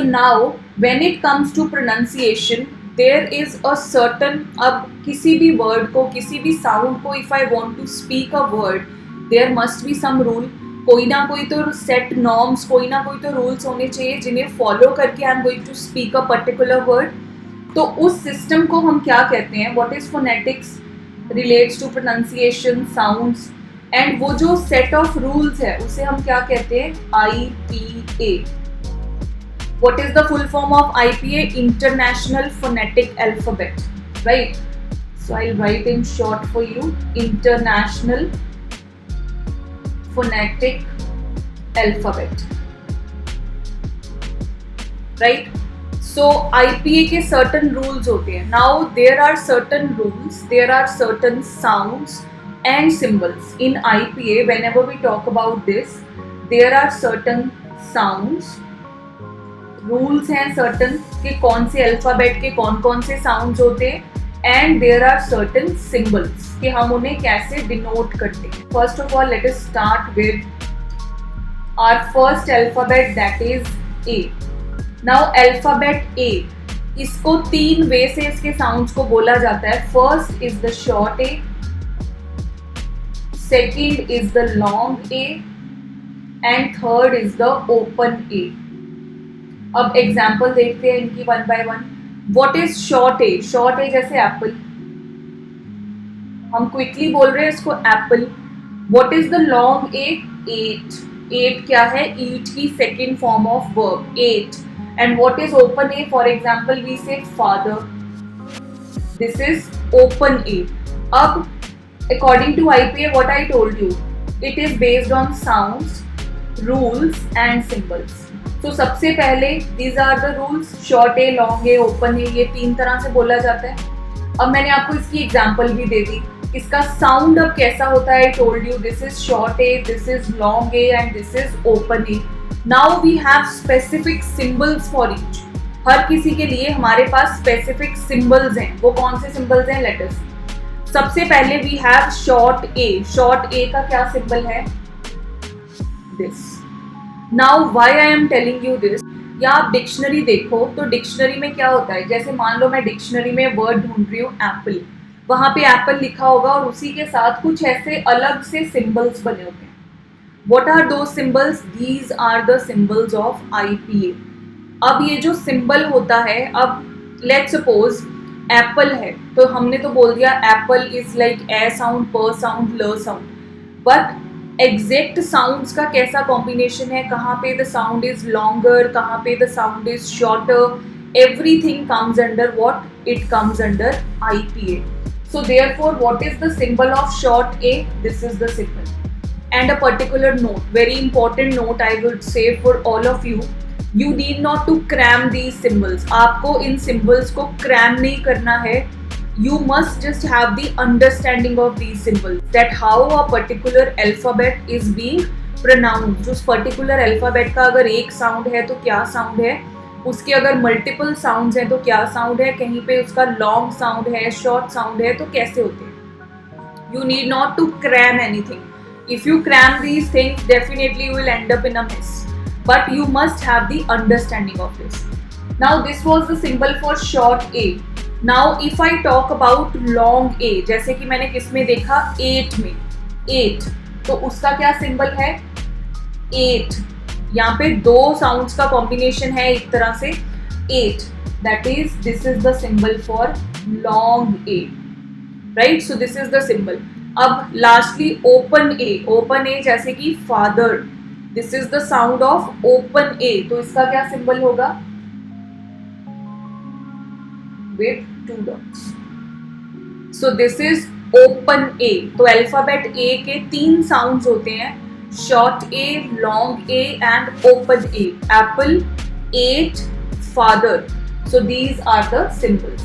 Now when it comes to pronunciation, there is a certain, अब किसी भी word को, किसी भी sound को, if I want to speak a word, there must be some rule. कोई ना कोई तो set norms, कोई ना कोई तो rules होने चाहिए जिन्हें follow करके I am going to speak a particular word. तो उस system को हम क्या कहते हैं? What is phonetics? Relates to pronunciation, sounds, and वो जो set of rules है उसे हम क्या कहते हैं? IPA. What is the full form of IPA? International Phonetic Alphabet, right? So I'll write in short for you, International Phonetic Alphabet, right? So IPA के certain rules होते हैं. Now there are certain rules, there are certain sounds and symbols in IPA. Whenever we talk about this, there are certain sounds, rules हैं certain कि कौन से alphabet के कौन कौन से साउंड्स होते हैं, and there are certain symbols कि हम उन्हें कैसे डिनोट करते हैं. First of all let us start with our first alphabet, that is A. Now alphabet A, इसको तीन वे से इसके साउंड्स को बोला जाता है. First is the short A, second is the long A, and third is the open A. अब example देखते हैं इनकी one by one. What is short A? Short A जैसे एप्पल, हम क्विकली बोल रहे हैं इसको apple. What is the long A? Ate. Ate क्या है? ईट की second form of verb, ate. And what is open A? For example we say father, this is open A. अब according to IPA what I told you, it is based on sounds, rules and symbols. तो सबसे पहले these are the rules, short A, long A, open A, ये तीन तरह से बोला जाता है. अब मैंने आपको इसकी एग्जांपल भी दे दी. इसका साउंड अब कैसा होता है? I told you this is short A, this is long A and this is open A. Now we have specific symbols for each. हर किसी के लिए हमारे पास स्पेसिफिक सिंबल्स हैं. वो कौन से सिंबल्स हैं? Let us. सबसे पहले we have short A. Short A का क्या सिंबल है? This. Now why I am telling you this, या आप डिक्शनरी देखो तो डिक्शनरी में क्या होता है, जैसे मान लो मैं डिक्शनरी में वर्ड ढूंढ रही हूँ एप्पल, वहाँ पे एप्पल लिखा होगा और उसी के साथ कुछ ऐसे अलग से सिंबल्स बने होते हैं. What are those symbols? These are the symbols of IPA. अब ये जो सिंबल होता है, अब लेट्स सपोज एप्पल है तो हमने तो बोल दिया Apple is like a sound, प साउंड, ल साउंड. बट एग्जैक्ट साउंड्स का कैसा कॉम्बिनेशन है, कहाँ पे द साउंड इज लॉन्गर, कहाँ पे the sound is shorter, everything comes under what? It comes under IPA. So therefore what is the symbol of short a? This is the symbol. And a particular note, very important note I would say for all of you, you need not to cram these symbols. आपको इन symbols को cram नहीं करना है. You must just have the understanding of these symbols, that how a particular alphabet is being pronounced. उस particular alphabet का अगर एक sound है तो क्या sound है, उसके अगर multiple sounds हैं तो क्या sound है, कहीं पे उसका long sound है, short sound है तो कैसे होते हैं. You need not to cram anything. If you cram these things, definitely you will end up in a mess. But you must have the understanding of this. Now this was the symbol for short A. Now if I talk about long A, जैसे कि मैंने किस में देखा? 8 में. 8 तो उसका क्या सिंबल है? 8. यहाँ पे दो साउंड्स का कॉम्बिनेशन है एक तरह से, 8. That is this is the symbol for long A, right? So this is the symbol. अब lastly open A. Open A जैसे कि father, this is the sound of open A. तो इसका क्या सिंबल होगा? with 2 dots. So this is open A. तो alphabet A के 3 sounds होते हैं, short A, long A and open A. Apple, 8, father. So these are the symbols.